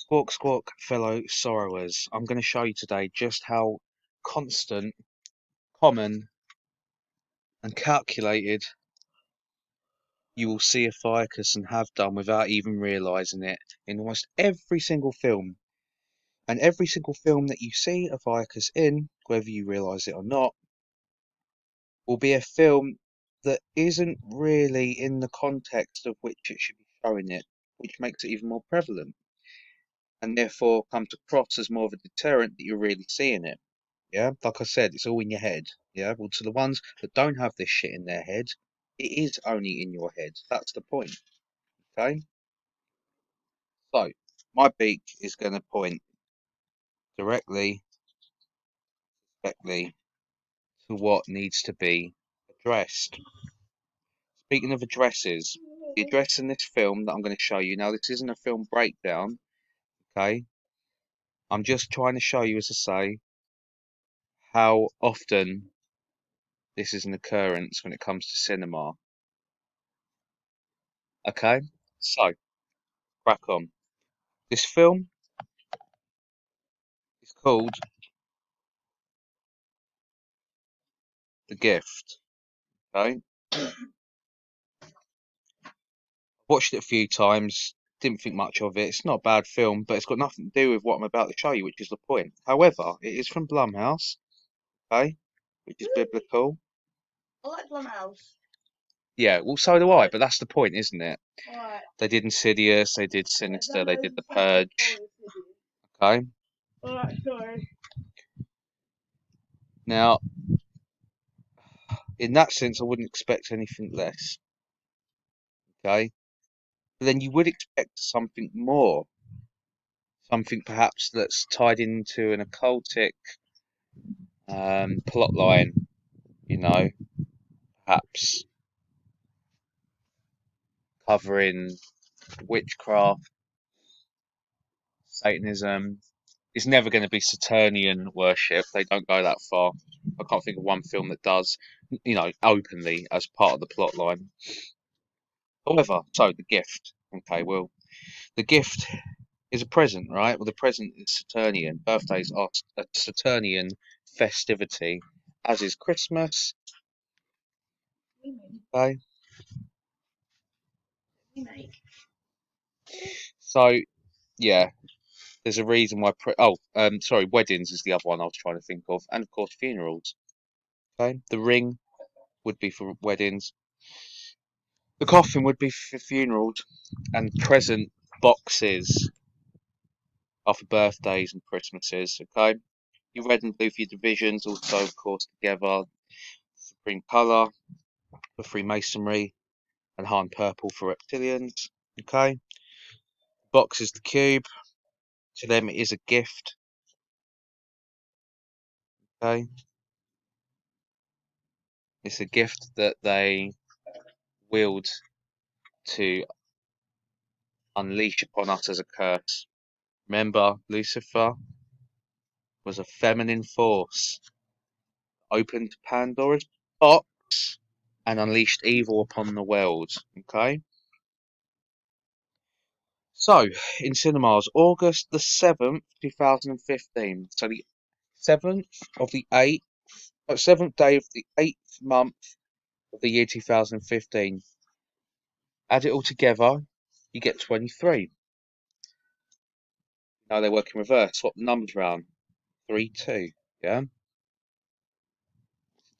Squawk, squawk, fellow sorrowers. I'm going to show you today just how constant, common, and calculated you will see a ficus and have done without even realising it in almost every single film. And every single film that you see a ficus in, whether you realise it or not, will be a film that isn't really in the context of which it should be showing it, which makes it even more prevalent, and therefore comes across as more of a deterrent that you're really seeing it. Yeah, like I said, it's all in your head. Yeah, well, to the ones that don't have this shit in their head, it is only in your head. That's the point. Okay, so my beak is going to point directly, directly to what needs to be addressed. Speaking of addresses, the address in this film that I'm going to show you now, this isn't a film breakdown. Okay, I'm just trying to show you, as I say, how often this is an occurrence when it comes to cinema. Okay, so crack on. This film is called The Gift. Okay, watched it a few times. Didn't think much of it. It's not a bad film, but it's got nothing to do with what I'm about to show you, which is the point. However, it is from Blumhouse, okay, which is biblical. I like Blumhouse. Yeah, well, so do I, but that's the point, isn't it? Alright. They did Insidious, they did Sinister, they did The Purge. Okay, Alright, sorry. now in that sense, I wouldn't expect anything less. Okay, but then you would expect something more, something perhaps that's tied into an occultic plot line. You know, perhaps covering witchcraft, Satanism. It's never going to be Saturnian worship. They don't go that far. I can't think of one film that does, openly as part of the plot line. However, so the gift. Okay, well, the gift is a present, right? Well, the present is Saturnian. Birthdays are a Saturnian festivity, as is Christmas. Okay, so yeah, there's a reason why. Sorry, weddings is the other one I was trying to think of, and of course funerals. Okay, the ring would be for weddings. The coffin would be for funerals, and present boxes are for birthdays and Christmases. Okay, your red and blue for your divisions, also of course together. Supreme colour for Freemasonry, and Han purple for reptilians. Okay, box is the cube. To them, it is a gift. Okay, it's a gift that they wield to unleash upon us as a curse. Remember, Lucifer was a feminine force, opened Pandora's box and unleashed evil upon the world. Okay, so in cinemas, August the 7th, 2015. So the 7th of the 8th, 7th day of the 8th month of the year 2015. Add it all together, you get 23. Now they work in reverse. Swap the numbers around. 3, 2. Yeah?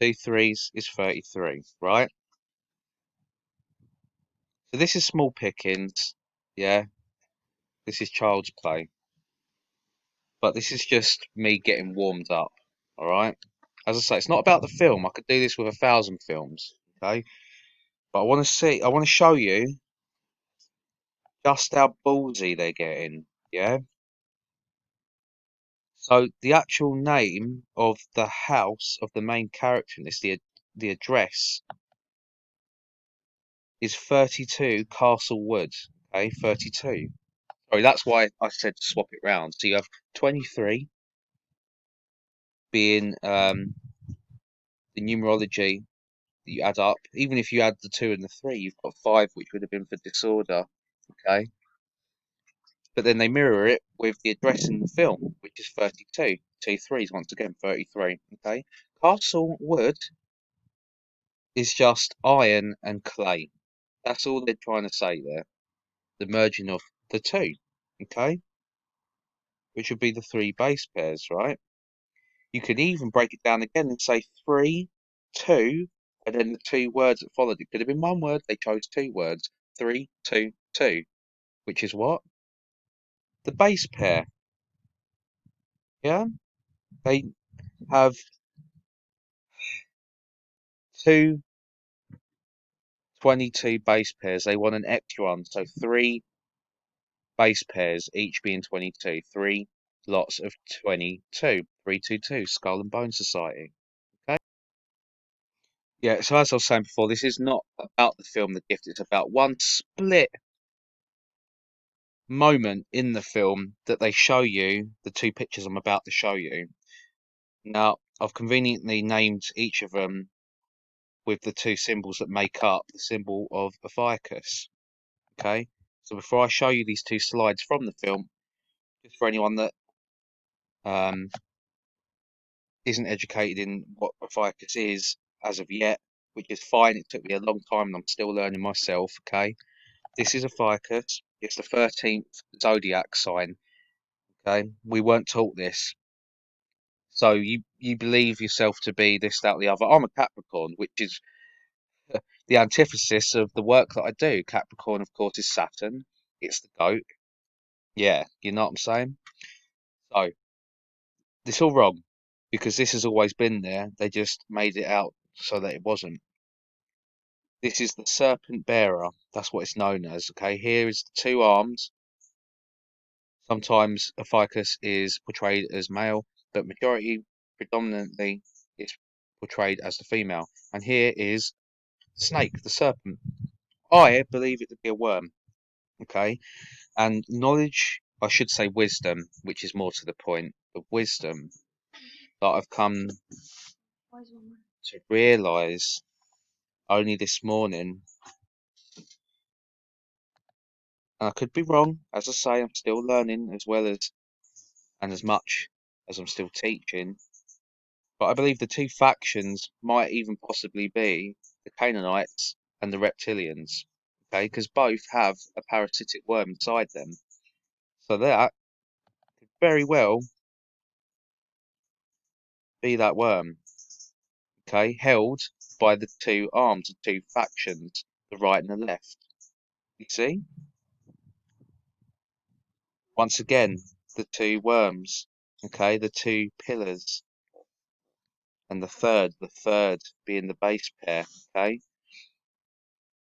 Two threes is 33, right? So this is small pickings. Yeah? This is child's play. But this is just me getting warmed up. Alright? As I say, it's not about the film. I could do this with 1,000 films. Okay? But I want to show you just how ballsy they're getting. Yeah? So the actual name of the house of the main character in this, the address, is 32 Castle Wood. Okay, 32. Sorry, that's why I said swap it round. So you have 23 being the numerology that you add up. Even if you add the 2 and the 3, you've got 5, which would have been for disorder. Okay, But then they mirror it with the address in the film, which is 32. Two threes, once again, 33. Okay. Castle Wood is just iron and clay. That's all they're trying to say there. The merging of the two. Okay. Which would be the three base pairs, right? You could even break it down again and say 3, 2, and then the two words that followed. It could have been one word, they chose two words. 3, 2, 2, which is what? The base pair. Yeah? They have two 22 base pairs. They want an extra one. So three base pairs, each being 22. Three lots of 22. 322, Skull and Bone Society. Okay? Yeah, so as I was saying before, this is not about the film The Gift. It's about one split moment in the film that they show you the two pictures I'm about to show you. Now, I've conveniently named each of them with the two symbols that make up the symbol of a ficus. Okay, so before I show you these two slides from the film, just for anyone that um, isn't educated in what a ficus is as of yet, which is fine, it took me a long time and I'm still learning myself. Okay, this is a ficus, it's the 13th zodiac sign. Okay, we weren't taught this. So you believe yourself to be this, that, or the other. I'm a Capricorn, which is the antithesis of the work that I do. Capricorn, of course, is Saturn. It's the goat. Yeah, you know what I'm saying? So it's all wrong because this has always been there. They just made it out so that it wasn't. This is the serpent bearer. That's what it's known as. Okay, here is the two arms. Sometimes a ficus is portrayed as male, but predominantly, it's portrayed as the female. And here is snake, the serpent. I believe it to be a worm. Okay, and knowledge, I should say wisdom, which is more to the point, the wisdom that I've come to realise only this morning, and I could be wrong, as I say, I'm still learning as well as and as much as I'm still teaching, but I believe the two factions might even possibly be the Canaanites and the reptilians, okay, because both have a parasitic worm inside them. So that could very well be that worm, okay, held by the two arms, the two factions, the right and the left. You see? Once again, the two worms, okay, the two pillars, and the third being the base pair, okay?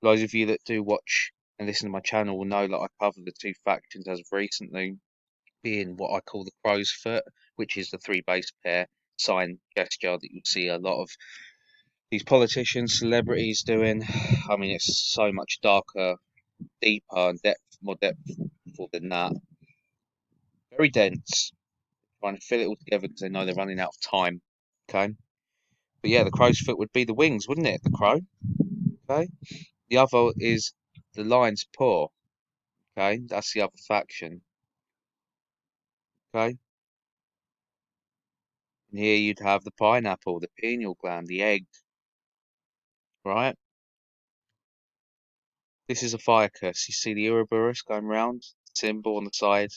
Those of you that do watch and listen to my channel will know that I covered the two factions as of recently, being what I call the crow's foot, which is the three base pair sign gesture that you see a lot of these politicians, celebrities doing. I mean, it's so much darker, deeper, and more depthful than that. Very dense. Trying to fill it all together because they know they're running out of time. Okay. But yeah, the crow's foot would be the wings, wouldn't it? The crow. Okay. The other is the lion's paw. Okay. That's the other faction. Okay. And here you'd have the pineapple, the pineal gland, the egg. Right. This is a ficus. You see the Ouroboros going round, symbol on the side.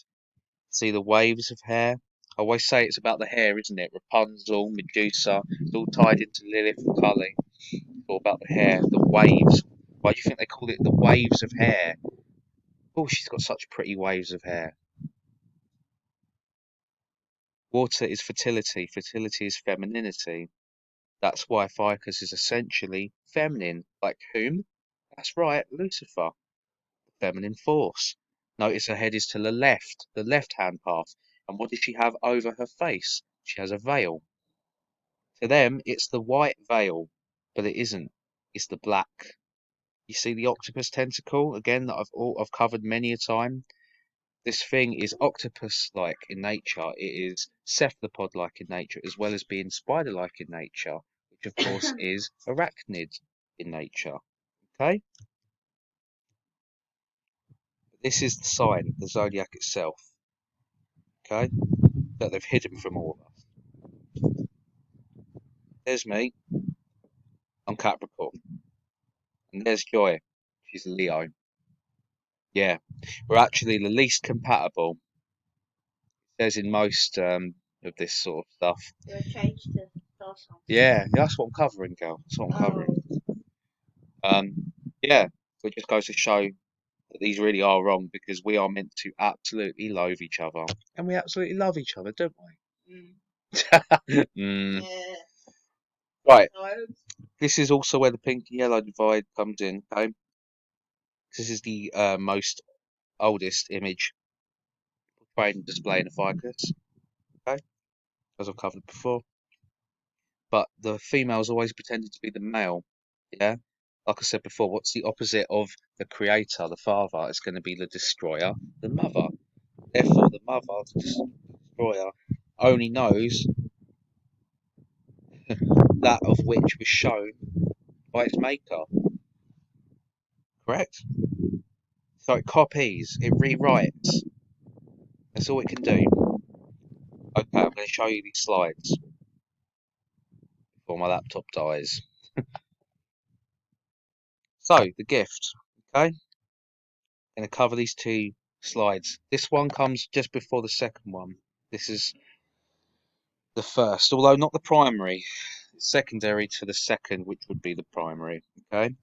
See the waves of hair. I always say it's about the hair, isn't it? Rapunzel, Medusa, it's all tied into Lilith and Cully. It's all about the hair, the waves. Why do you think they call it the waves of hair? Oh, she's got such pretty waves of hair. Water is fertility. Fertility is femininity. That's why Ficus is essentially feminine. Like whom? That's right, Lucifer, the feminine force. Notice her head is to the left-hand path. And what does she have over her face? She has a veil. To them, it's the white veil, but it isn't. It's the black. You see the octopus tentacle again that I've covered many a time. This thing is octopus-like in nature. It is cephalopod-like in nature, as well as being spider-like in nature, which of course is arachnid in nature. Okay? This is the sign, the zodiac itself, okay, that they've hidden from all of us. There's me, I'm Capricorn, and there's Joy, she's Leo. Yeah, we're actually the least compatible. There's in most of this sort of stuff. You're changed to star sign. Yeah, that's what I'm covering, girl. That's what I'm covering. Yeah, so it just goes to show that these really are wrong because we are meant to absolutely loathe each other, and we absolutely love each other, don't Mm. we? Mm. Yeah. Right. Times. This is also where the pink and yellow divide comes in. Okay, this is the most oldest image portrayed and displaying a ficus. Okay, as I've covered before. But the female's always pretended to be the male. Yeah, like I said before, what's the opposite of the creator, the father? It's going to be the destroyer, the mother. Therefore, the mother, the destroyer, only knows that of which was shown by its maker. Correct? So it copies, it rewrites. That's all it can do. Okay, I'm going to show you these slides before my laptop dies. So, the gift. Okay, going to cover these two slides. This one comes just before the second one. This is the first, although not the primary. It's secondary to the second, which would be the primary. Okay,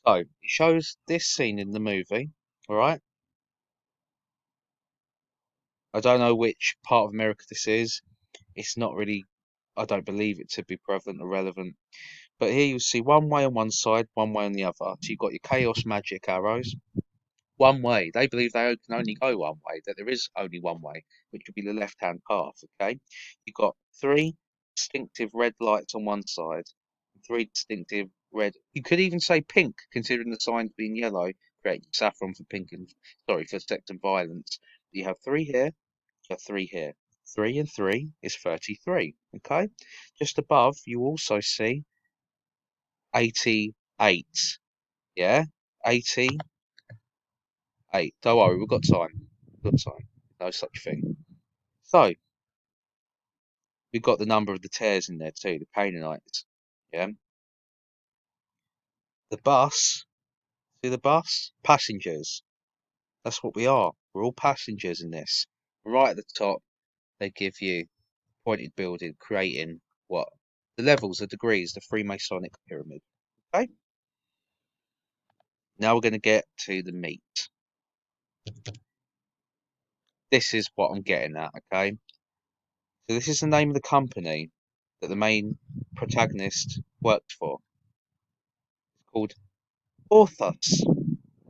so it shows this scene in the movie. All right, I don't know which part of America this is. It's not really. I don't believe it to be prevalent or relevant. But here you see one way on one side, one way on the other. So you've got your chaos magic arrows. One way. They believe they can only go one way, that there is only one way, which would be the left hand path, okay? You've got three distinctive red lights on one side, three distinctive red. You could even say pink, considering the signs being yellow, creating saffron for pink and, sorry, for sex and violence. You have three here, you have three here. 3 and 3 is 33, okay? Just above, you also see 88, yeah? 88. Don't worry, we've got time. We've got time. No such thing. So, we've got the number of the tears in there too, the Canaanites. Yeah. The bus, see the bus? Passengers. That's what we are. We're all passengers in this. Right at the top, they give you pointed building, creating what? The levels, the degrees, the Freemasonic pyramid. Okay? Now we're going to get to the meat. This is what I'm getting at, okay? So this is the name of the company that the main protagonist worked for. It's called Orthos.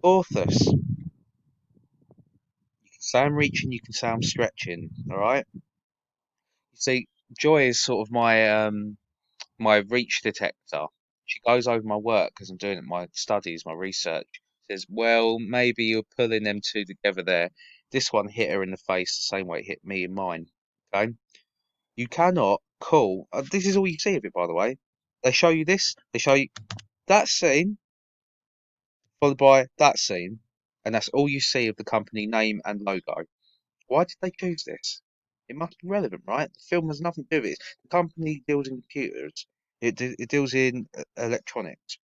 Orthos. You can say I'm reaching, you can say I'm stretching, alright? You see, Joy is sort of my reach detector. She goes over my work as I'm doing it, my studies, my research. Says, well, maybe you're pulling them two together there. This one hit her in the face the same way it hit me in mine. Okay? You cannot call. This is all you see of it, by the way. They show you this, they show you that scene, followed by that scene, and that's all you see of the company name and logo. Why did they choose this? It must be relevant, right? The film has nothing to do with it. The company deals in computers. It deals in electronics.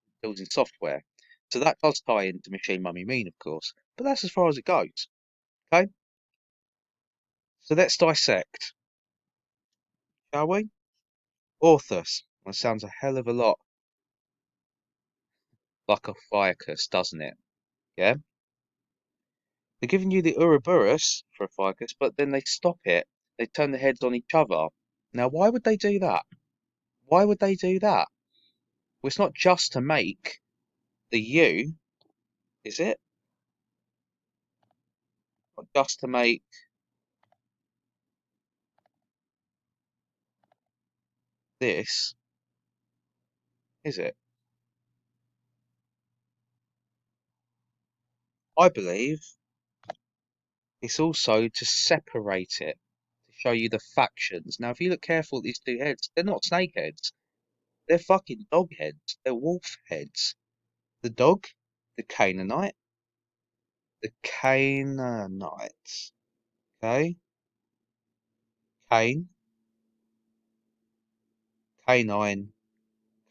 It deals in software. So that does tie into Machine Mummy Mean, of course. But that's as far as it goes. Okay? So let's dissect, shall we? Orthos. That sounds a hell of a lot like a ficus, doesn't it? Yeah? They're giving you the Ouroboros for a ficus, but then they stop it. They turn the heads on each other. Now, why would they do that? Why would they do that? Well, it's not just to make the U, is it? Not just to make this, is it? I believe it's also to separate it, to show you the factions. Now, if you look careful at these two heads, they're not snake heads. They're fucking dog heads. They're wolf heads. The dog, the Canaanite, the Canaanites. Okay? Cain, Canine,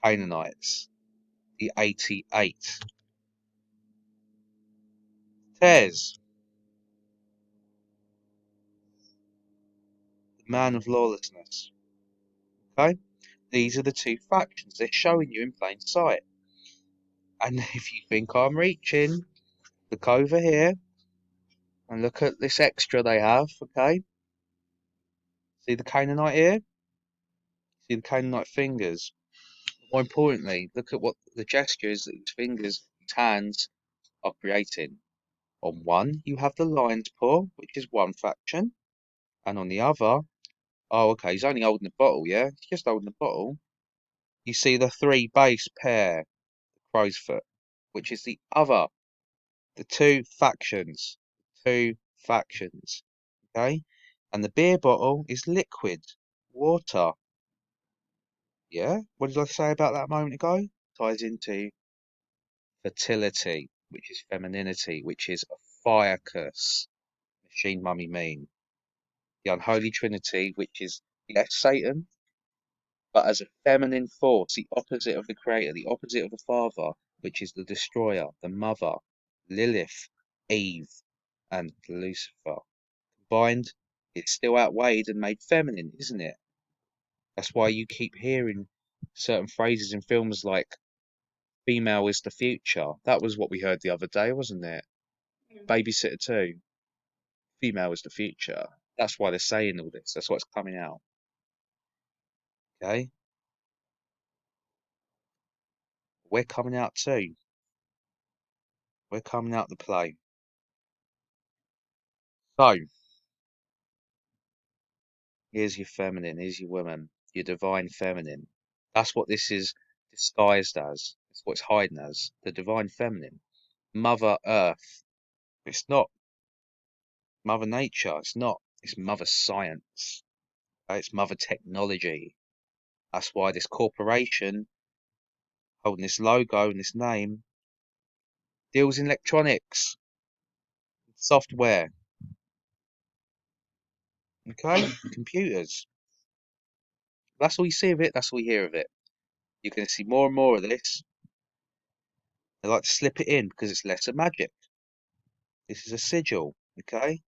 Canaanites. The 88. Tez, the man of lawlessness. Okay? These are the two factions. They're showing you in plain sight. And if you think I'm reaching, look over here and look at this extra they have, okay? See the Canaanite here? See the Canaanite fingers? More importantly, look at what the gestures that his fingers, his hands are creating. On one, you have the lion's paw, which is one faction, and on the other, oh, okay, he's only holding the bottle, yeah? He's just holding the bottle. You see the three base pair, the crow's foot, which is the other, the two factions, okay? And the beer bottle is liquid, water, yeah? What did I say about that a moment ago? Ties into fertility, which is femininity, which is a fire curse, machine mummy mean. The unholy trinity, which is, yes, Satan, but as a feminine force, the opposite of the creator, the opposite of the father, which is the destroyer, the mother, Lilith, Eve, and Lucifer. Combined, it's still outweighed and made feminine, isn't it? That's why you keep hearing certain phrases in films like female is the future. That was what we heard the other day, wasn't it? Babysitter 2, female is the future. That's why they're saying all this. That's what's coming out. Okay? We're coming out too. We're coming out the play. So, here's your feminine, here's your woman, your divine feminine. That's what this is disguised as. It's what it's hiding as. The divine feminine. Mother Earth. It's not Mother Nature. It's not. It's Mother Science. It's Mother Technology. That's why this corporation holding this logo and this name deals in electronics, software, okay? Computers. That's all you see of it. That's all you hear of it. You're going to see more and more of this. They like to slip it in because it's lesser magic. This is a sigil, okay?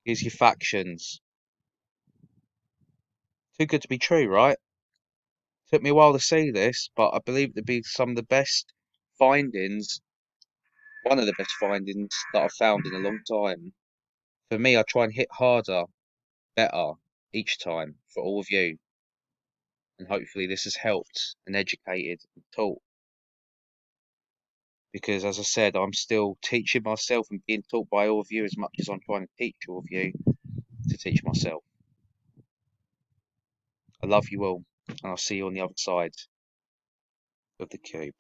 Here's your factions. Too good to be true, right? Took me a while to see this, but I believe it to be some of the best findings, one of the best findings that I've found in a long time. For me, I try and hit harder, better each time for all of you. And hopefully this has helped and educated and taught. Because as I said, I'm still teaching myself and being taught by all of you as much as I'm trying to teach all of you to teach myself. I love you all, and I'll see you on the other side of the cube.